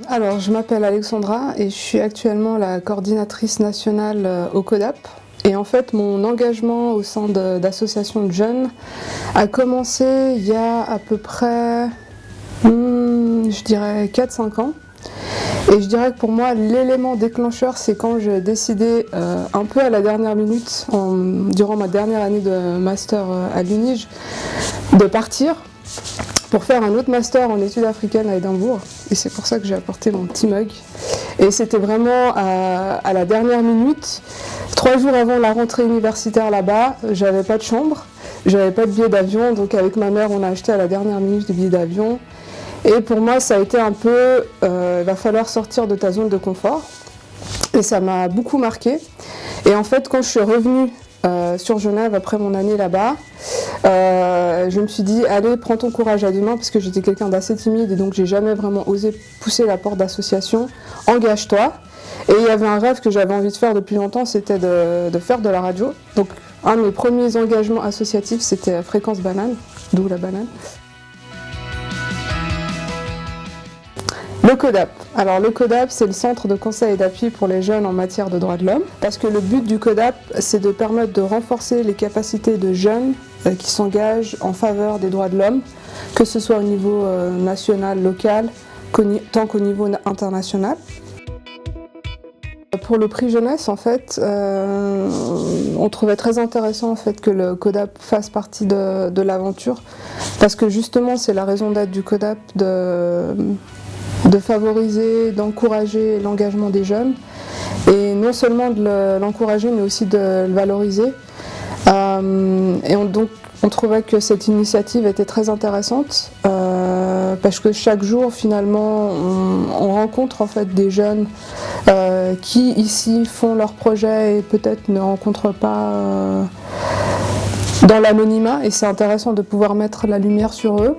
Alors, je m'appelle Alexandra et je suis actuellement la coordinatrice nationale au CODAP. Et en fait, mon engagement au sein d'associations de jeunes a commencé il y a à peu près, je dirais 4-5 ans. Et je dirais que pour moi, l'élément déclencheur, c'est quand j'ai décidé, un peu à la dernière minute, durant ma dernière année de master à l'UNIJ, de partir pour faire un autre master en études africaines à Édimbourg. Et c'est pour ça que j'ai apporté mon petit mug. Et c'était vraiment à la dernière minute, 3 jours avant la rentrée universitaire là-bas, j'avais pas de chambre, j'avais pas de billet d'avion, donc avec ma mère on a acheté à la dernière minute des billets d'avion. Et pour moi ça a été un peu, il va falloir sortir de ta zone de confort. Et ça m'a beaucoup marqué. Et en fait quand je suis revenue sur Genève après mon année là-bas, je me suis dit allez prends ton courage à deux mains parce que j'étais quelqu'un d'assez timide et donc j'ai jamais vraiment osé pousser la porte d'association, engage-toi. Et il y avait un rêve que j'avais envie de faire depuis longtemps, c'était de faire de la radio. Donc un de mes premiers engagements associatifs c'était Fréquence Banane, d'où la banane. Le CODAP. Alors le CODAP, c'est le centre de conseil et d'appui pour les jeunes en matière de droits de l'homme. Parce que le but du CODAP, c'est de permettre de renforcer les capacités de jeunes qui s'engagent en faveur des droits de l'homme, que ce soit au niveau national, local, tant qu'au niveau international. Pour le prix jeunesse, en fait, on trouvait très intéressant en fait, que le CODAP fasse partie de l'aventure, parce que justement, c'est la raison d'être du CODAP de favoriser, d'encourager l'engagement des jeunes, et non seulement de l'encourager, mais aussi de le valoriser. Et donc, on trouvait que cette initiative était très intéressante, parce que chaque jour, finalement, on rencontre en fait des jeunes qui ici font leur projet et peut-être ne rencontrent pas dans l'anonymat, et c'est intéressant de pouvoir mettre la lumière sur eux.